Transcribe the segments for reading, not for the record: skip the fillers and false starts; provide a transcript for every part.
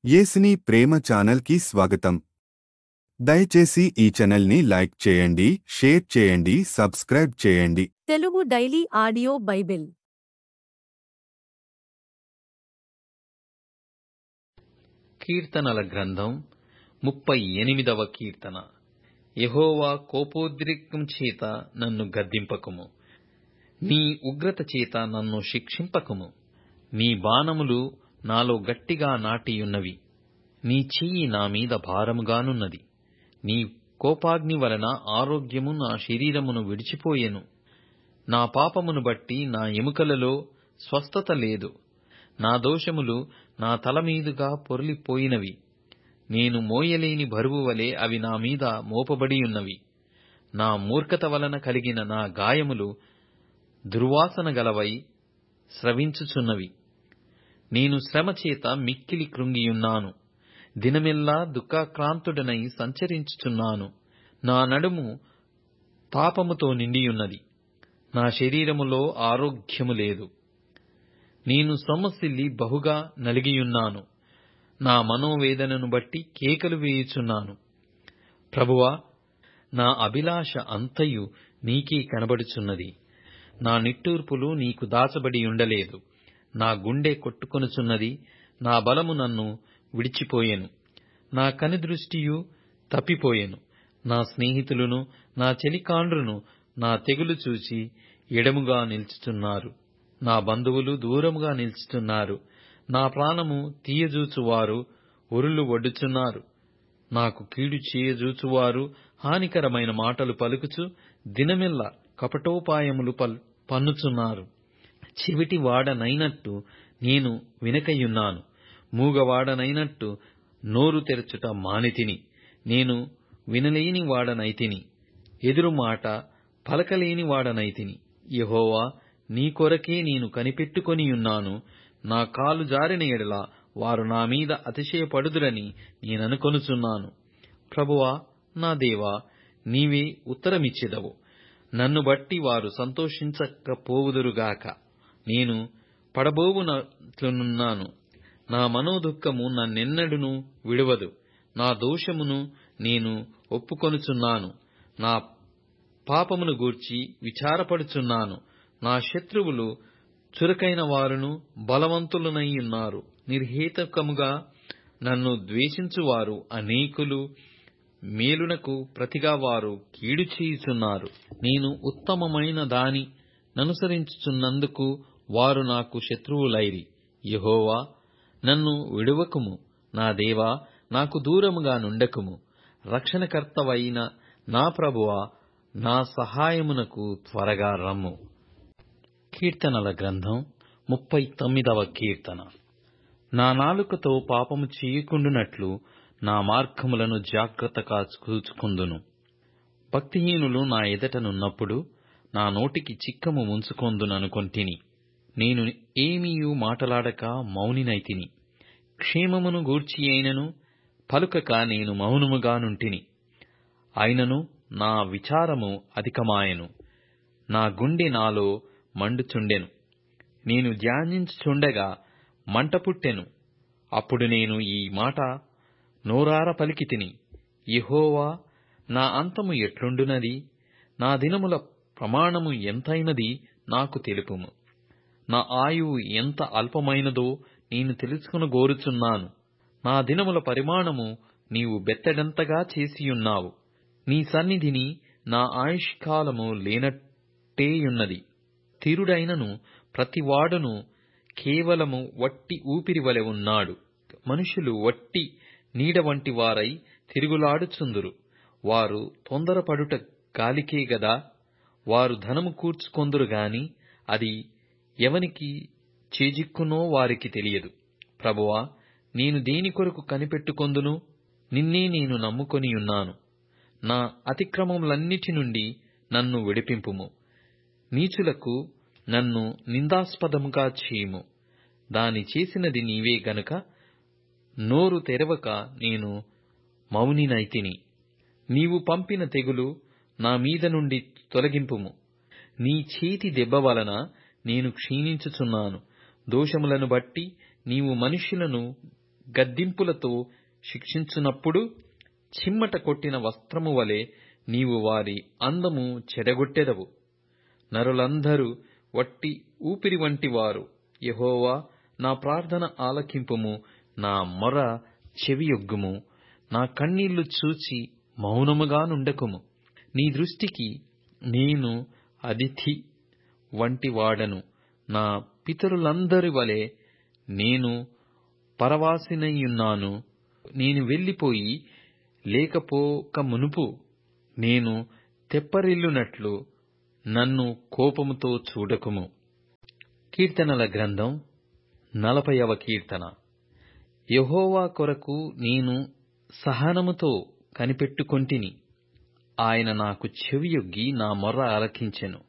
యేసుని ప్రేమ ఛానల్కి స్వాగతం. దయచేసి ఈ ఛానల్ని లైక్ చేయండి, షేర్ చేయండి, సబ్స్క్రైబ్ చేయండి. తెలుగు డైలీ ఆడియో బైబిల్ కీర్తనల గ్రంథం 38వ కీర్తన. యెహోవా కోపోద్రేకం చేత నన్ను గద్దింపకుము, నీ ఉగ్రత చేత నన్ను శిక్షింపకుము. నీ బాణములు నాలో గట్టిగా నాటియున్నవి, నీ చెయ్యి నా మీద భారముగానున్నది. నీ కోపాగ్ని వలన ఆరోగ్యము నా శరీరమును విడిచిపోయెను. నా పాపమును బట్టి నా ఎముకలలో స్వస్థత లేదు. నా దోషములు నా తల మీదుగా పొర్లిపోయినవి. నేను మోయలేని బరువు వలె అవి నా మీద మోపబడియున్నవి. నా మూర్ఖత వలన కలిగిన నా గాయములు దుర్వాసన గలవై స్రవించుచున్నవి. నేను శ్రమ చేత మిక్కిలి కృంగియున్నాను. దినమెల్లా దుఃఖాక్రాంతుడనై సంచరించుచున్నాను. నా నడుము తాపముతో నిండియున్నది, నా శరీరములో ఆరోగ్యము లేదు. నేను సొమ్మసిల్లి బహుగా నలిగియున్నాను. నా మనోవేదనను బట్టి కేకలు వేయుచున్నాను. ప్రభువా, నా అభిలాష అంతయు నీకే కనబడుచున్నది. నా నిట్టూర్పులు నీకు దాచబడి ఉండలేదు. నా గుండె కొట్టుకొనుచున్నది, నా బలము నన్ను విడిచిపోయెను. నా కనుదృష్టియు తప్పిపోయెను. నా స్నేహితులను నా చెలికాండ్రును నా తెగులు చూచి ఎడముగా నిల్చుచున్నారు. నా బంధువులు దూరముగా నిల్చుచున్నారు. నా ప్రాణము తీయజూచువారు ఉరులు ఒడ్డుచున్నారు. నాకు కీడు చేయజూచువారు హానికరమైన మాటలు పలుకుచు దినమెల్లా కపటోపాయములు పన్నుచున్నారు. చెవిటి వాడనైనట్టు నేను వినకయున్నాను. మూగవాడనైనట్టు నోరు తెరచుట మానితిని. నేను వినలేని వాడనైతిని, ఎదురు మాట పలకలేని వాడనైతిని. యెహోవా, నీ కొరకే నేను కనిపెట్టుకొనియున్నాను. నా కాలు జారిన ఎడల వారు నా మీద అతిశయపడుదురని నేననుకొనుచున్నాను. ప్రభువా, నా దేవా, నీవే ఉత్తరమిచ్చెదవు. నన్ను బట్టి వారు సంతోషించకపోవుదురుగాక. నేను పడబోవునట్లున్నాను. నా మనోదుఃఖము నన్నెన్నడును విడువదు. నా దోషమును నేను ఒప్పుకొనుచున్నాను. నా పాపమును గూర్చి విచారపడుచున్నాను. నా శత్రువులు చురుకైన వారును బలవంతులనైయున్నారు. నిర్హేతుకముగా నన్ను ద్వేషించువారు అనేకులు. మేలునకు ప్రతిగా వారు కీడు చేయుచున్నారు. నేను ఉత్తమమైన దాని ననుసరించుచున్నందుకు వారు నాకు శత్రువులైరి. యెహోవా, నన్ను విడువకుము. నా దేవా, నాకు దూరముగా నుండకుము. రక్షణకర్తవైన నా ప్రభువా, నా సహాయమునకు త్వరగా రమ్ము. కీర్తనల గ్రంథం 39వ కీర్తన. నా నాలుకతో పాపము చేయకుండునట్లు నా మార్గములను జాగ్రత్తగా చూచుకుందును. భక్తిహీనులు నా ఎదుటనున్నప్పుడు నా నోటికి చిక్కము ముంచుకొందుననుకొంటిని. నేను ఏమీయూ మాటలాడక మౌనినైతిని. క్షేమమును గూర్చి అయినను పలుకక నేను మౌనముగానుంటిని. అయినను నా విచారము అధికమాయెను. నా గుండె నాలో మండుచుండెను. నేను ధ్యానించుచుండగా మంట పుట్టెను. అప్పుడు నేను ఈ మాట నోరార పలికితిని. యెహోవా, నా అంతము ఎట్లుండునది? నా దినముల ప్రమాణము ఎంతైనది నాకు తెలుపుము. నా ఆయువు ఎంత అల్పమైనదో నేను తెలుసుకొనగోరుచున్నాను. నా దినముల పరిమాణము నీవు బెత్తడంతగా చేసియున్నావు. నీ సన్నిధిని నా ఆయుష్కాలము లేనట్టేయున్నది. స్థిరుడైనను ప్రతివాడును కేవలము వట్టి ఊపిరి వలె ఉన్నాడు. మనుషులు వట్టి నీడ వంటి వారై తిరుగులాడుచుందురు. వారు తొందరపడుట గాలికే గదా. వారు ధనము కూర్చుకొందురు గాని అది ఎవనికి చేజిక్కునో వారికి తెలియదు. ప్రభువా, నేను దేని కొరకు కనిపెట్టుకొందును? నిన్నే నేను నమ్ముకొనియున్నాను. నా అతిక్రమములన్నిటి నుండి నన్ను విడిపింపుము. నీచులకు నన్ను నిందాస్పదముగా చేయుము. దాని చేసినది నీవే గనుక నోరు తెరవక నేను మౌనినైతిని. నీవు పంపిన తెగులు నా మీద నుండి తొలగింపుము. నీ చేతి దెబ్బ వలన నేను క్షీణించుచున్నాను. దోషములను బట్టి నీవు మనుష్యులను గద్దింపులతో శిక్షించునప్పుడు చిమ్మట కొట్టిన వస్త్రము వలె నీవు వారి అందము చెడగొట్టెదవు. నరులందరూ వట్టి ఊపిరి వంటివారు. యెహోవా, నా ప్రార్థన ఆలకింపుము, నా మొర చెవియొగ్గుము. నా కన్నీళ్లు చూచి మౌనముగా నుండకుము. నీ దృష్టికి నేను అతిథి వంటి వాడను. నా పితరులందరి వలె నేను పరవాసినయ్యున్నాను. నేను వెళ్లిపోయి లేకపోక మునుపు నేను తెప్పరిల్లునట్లు నన్ను కోపముతో చూడకుము. కీర్తనల గ్రంథం 40వ కీర్తన. యెహోవా కొరకు నేను సహనముతో కనిపెట్టుకొంటిని. ఆయన నాకు చెవియొగ్గి నా మొర్ర ఆలకించెను.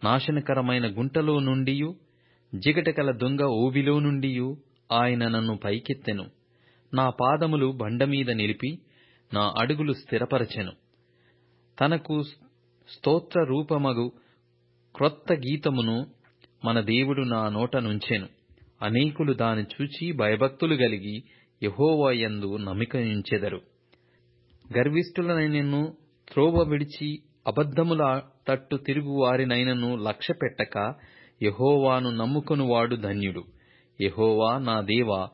నాశనకరమైన గుంటలో నుండియు జిగటగల దొంగ ఊబిలో నుండియు ఆయన నన్ను పైకెత్తెను. నా పాదములు బండమీద నిలిపి నా అడుగులు స్థిరపరచెను. తనకు స్తోత్ర రూపమగు క్రొత్త గీతమును మన దేవుడు నా నోట నుంచెను. అనేకులు దాని చూచి భయభక్తులు గలిగి యెహోవా యందు నమ్మికయుంచెదరు. గర్విష్ఠులనైనను త్రోవ విడిచి అబద్ధముల తట్టు తిరుగు వారినైనను లక్ష్యపెట్టక యెహోవాను నమ్ముకొనువాడు ధన్యుడు. యెహోవా నా దేవా,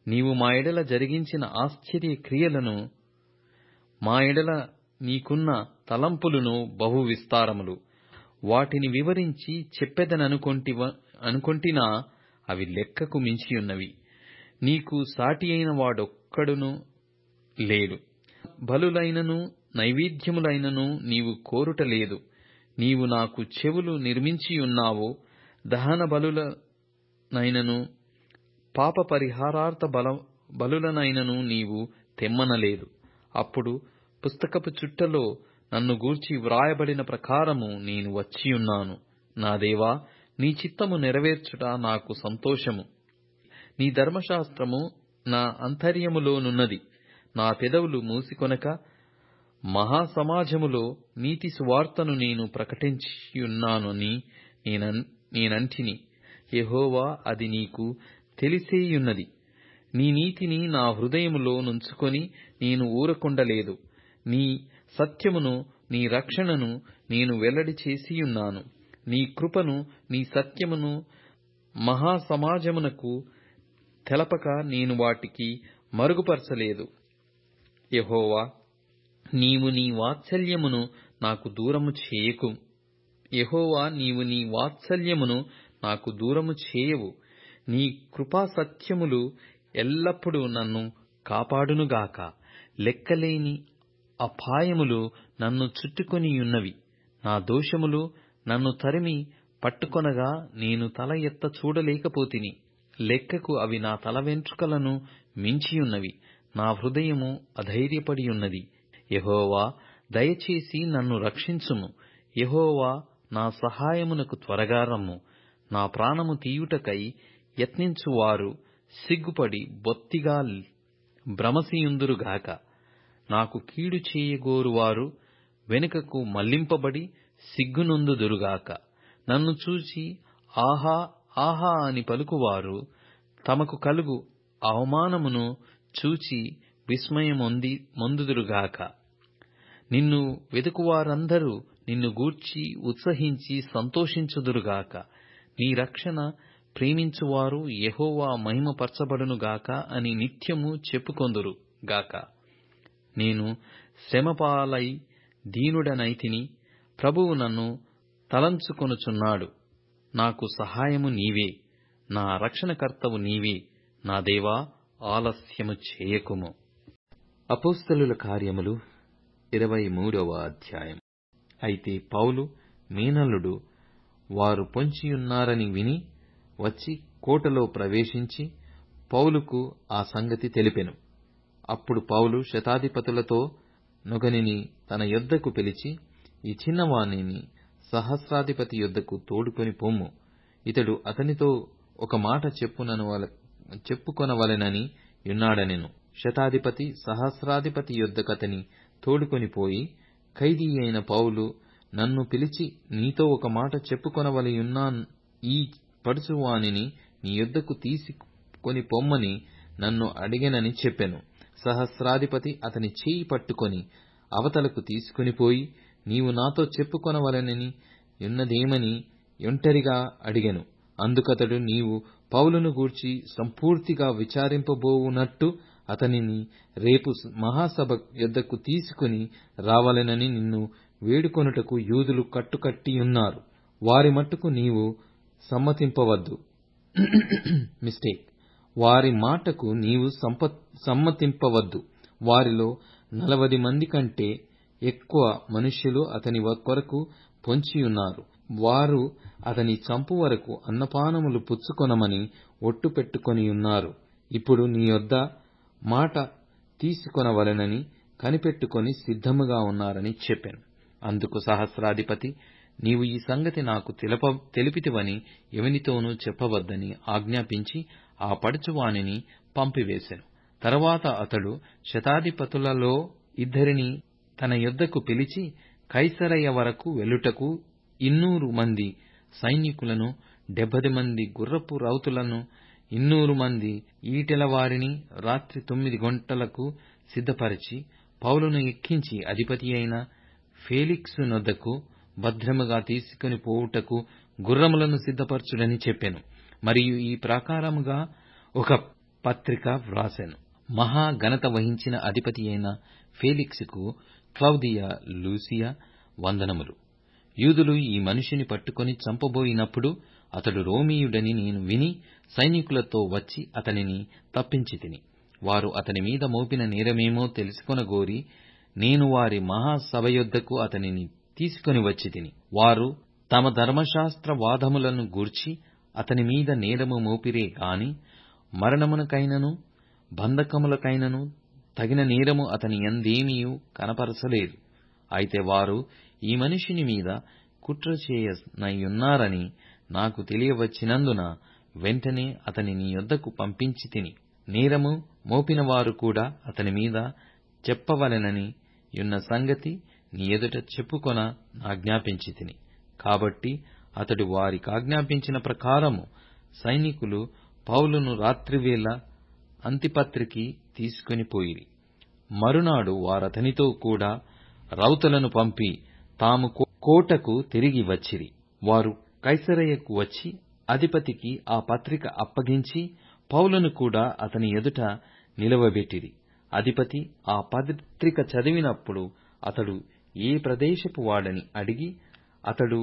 నీవు మా ఎడల జరిగించిన ఆశ్చర్య క్రియలను, మా ఎడల నీకున్న తలంపులను బహు విస్తారములు. వాటిని వివరించి చెప్పెదననుకొంటినా అవి లెక్కకు మించియున్నవి. నీకు సాటి అయిన వాడొక్కడును లేడు. బలులైనను నైవేద్యములైనను నీవు కోరుటలేదు. నీవు నాకు చెవులు నిర్మించియున్నావు. దహన బలులనైనను పాప పరిహారార్థ బలులనైనను నీవు తెమ్మనలేదు. అప్పుడు పుస్తకపు చుట్టలో నన్ను గూర్చి వ్రాయబడిన ప్రకారము నేను వచ్చియున్నాను. నా దేవా, నీ చిత్తము నెరవేర్చుట నాకు సంతోషము. నీ ధర్మశాస్త్రము నా అంతర్యములోనున్నది. నా పెదవులు మూసికొనక మహాసమాజములో నీతి సువార్తను నేను ప్రకటించియున్నానని నేనంటిని. యెహోవా, అది నీకు తెలిసేయున్నది. నీ నీతిని నా హృదయములో నుంచుకొని నేను ఊరకుండలేదు. నీ సత్యమును, నీ రక్షణను నేను వెల్లడి చేసియున్నాను. నీ కృపను, నీ సత్యమును మహాసమాజమునకు తెలపక నేను వాటికి మరుగుపరచలేదు. యెహోవా, నీవు నీ వాత్సల్యమును నాకు దూరము చేయకు. యెహోవా, నీవు నీ వాత్సల్యమును నాకు దూరము చేయవు. నీ కృపాసత్యములు ఎల్లప్పుడూ నన్ను కాపాడునుగాక. లెక్కలేని అపాయములు నన్ను చుట్టుకొనియున్నవి. నా దోషములు నన్ను తరిమి పట్టుకొనగా నేను తల ఎత్త చూడలేకపోతిని. లెక్కకు అవి నా తల వెంట్రుకలను మించియున్నవి. నా హృదయము అధైర్యపడియున్నది. యెహోవా, దయచేసి నన్ను రక్షించుము. యెహోవా, నా సహాయమునకు త్వరగా రమ్ము. నా ప్రాణము తీయుటకై యత్నించువారు సిగ్గుపడి బొత్తిగా భ్రమసియుందురుగాక. నాకు కీడు చేయగోరువారు వెనుకకు మళ్లింపబడి సిగ్గునొందుదురుగాక. నన్ను చూచి ఆహా ఆహా అని పలుకువారు తమకు కలుగు అవమానమును చూచి విస్మయమొందుదురుగాక. నిన్ను వెదుకువారందరూ నిన్ను గూర్చి ఉత్సహించి సంతోషించుదురుగాక. నీ రక్షణ ప్రేమించువారు యెహోవా మహిమపరచబడునుగాక అని నిత్యము చెప్పుకొందురు గాక. నేను శ్రమపాలై దీనుడనైతిని. ప్రభువు నన్ను తలంచుకొనుచున్నాడు. నాకు సహాయము నీవే. నా రక్షణకర్తవు నీవే. నా దేవా, ఆలస్యము చేయకుము. అపోస్తలుల కార్యములు 23వ అధ్యాయం. అయితే పౌలు, మీనల్లుడు వారు పొంచియున్నారని విని వచ్చి కోటలో ప్రవేశించి పౌలుకు ఆ సంగతి తెలిపెను. అప్పుడు పౌలు శతాధిపతులతో నొగనిని తన యొద్దకు పిలిచి, ఈ చిన్నవాణిని సహస్రాధిపతి యొద్దకు తోడుకొని పొమ్ము. ఇతడు అతనితో ఒక మాట చెప్పుకొనవలెనని యున్నాడనెను. శతాధిపతి సహస్రాధిపతి యొద్దకతని తోడుకొని పోయి, ఖైదీ అయిన పౌలు నన్ను పిలిచి నీతో ఒక మాట చెప్పుకొనవలయున్న ఈ పడుచువానిని నీ యొద్దకు తీసుకొని పొమ్మని నన్ను అడిగెనని చెప్పెను. సహస్రాధిపతి అతని చేయి పట్టుకొని అవతలకు తీసుకునిపోయి, నీవు నాతో చెప్పుకొనవలెనని యున్నదేమని ఒంటరిగా అడిగెను. అందుకతడు, నీవు పౌలును గూర్చి సంపూర్తిగా విచారింపబోవునట్టు అతనిని రేపు మహాసభ యొద్దకు తీసుకుని రావలెనని నిన్ను వేడుకొనుటకు యూదులు కట్టుకట్టియున్నారు. వారి మట్టుకు నీవు సమ్మతింపవద్దు. వారి మాటకు నీవు సమ్మతింపవద్దు. వారిలో 40 మంది కంటే ఎక్కువ మనుష్యులు అతని కొరకు పొంచియున్నారు. వారు అతని చంపు వరకు అన్నపానములు పుచ్చుకొనమని ఒట్టు పెట్టుకొనియున్నారు. ఇప్పుడు నీ యొద్ద మాట తీసుకొనవలెనని కనిపెట్టుకొని సిద్ధముగా ఉన్నారని చెప్పాను. అందుకు సహస్రాధిపతి, నీవు ఈ సంగతి నాకు తెలిపితివని ఎవనితోనూ చెప్పవద్దని ఆజ్ఞాపించి ఆ పడుచువానిని పంపివేశెను. తరువాత అతడు శతాధిపతులలో 2 తన యొద్దకు పిలిచి, కైసరయ వరకు వెళ్ళుటకు 200 మంది సైనికులను, 70 మంది గుర్రపు రౌతులను, 200 మంది ఈటెలవారిని రాత్రి 9 గంటలకు సిద్ధపరచి పౌలును ఎక్కించి అధిపతి అయిన ఫేలిక్సు నొద్దకు భద్రముగా తీసుకుని పోవుటకు గుర్రములను సిద్ధపరచుడని చెప్పెను. మరియు ఈ ప్రకారముగా ఒక పత్రిక వ్రాసెను. మహా ఘనత వహించిన అధిపతి అయిన ఫేలిక్సుకు క్లౌదియ లూసియా వందనములు. యూదులు ఈ మనిషిని పట్టుకొని చంపబోయినప్పుడు అతడు రోమీయుడని నేను విని సైనికులతో వచ్చి అతనిని తప్పించితిని. వారు అతని మీద మోపిన నేరమేమో తెలుసుకొనగోరి నేను వారి మహాసభ యొద్దకు అతనిని తీసుకొని వచ్చితిని. వారు తమ ధర్మశాస్త్ర వాదములను గూర్చి అతని మీద నేరము మోపిరే గాని మరణమునకైనను బంధకములకైనను తగిన నేరము అతని యందేమియూ కనపరచలేదు. అయితే వారు ఈ మనిషిని మీద కుట్ర చేయనయ్యున్నారని నాకు తెలియవచ్చినందున వెంటనే అతని నీ యొద్దకు పంపించితిని. నేరము మోపినవారు కూడా అతని మీద చెప్పవలెనని యున్న సంగతి నీ ఎదుట చెప్పుకొన ఆజ్ఞాపించితిని. కాబట్టి అతడు వారికాజ్ఞాపించిన ప్రకారము సైనికులు పౌలును రాత్రివేళ అంతిపత్రికి తీసుకొని పోయిరి. మరునాడు వారతనితో కూడా రౌతులను పంపి తాము కోటకు తిరిగి వచ్చిరి. వారు కైసరయకు వచ్చి అధిపతికి ఆ పత్రిక అప్పగించి పౌలును కూడా అతని ఎదుట నిలవబెట్టిరి. అధిపతి ఆ పత్రిక చదివినప్పుడు అతడు ఏ ప్రదేశపు వాడని అడిగి, అతడు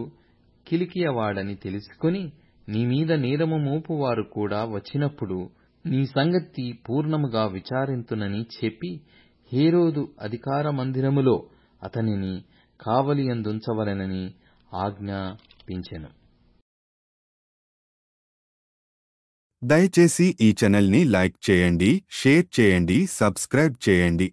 కిలికియ వాడని తెలుసుకొని, నీ మీద నేరము మోపువారు కూడా వచ్చినప్పుడు నీ సంగతి పూర్ణముగా విచారింతునని చెప్పి హేరోదు అధికార మందిరములో అతనిని కావలియందుంచవలెనని ఆజ్ఞాపించెను. దయచేసి ఈ ఛానల్ని లైక్ చేయండి, షేర్ చేయండి, సబ్స్క్రైబ్ చేయండి.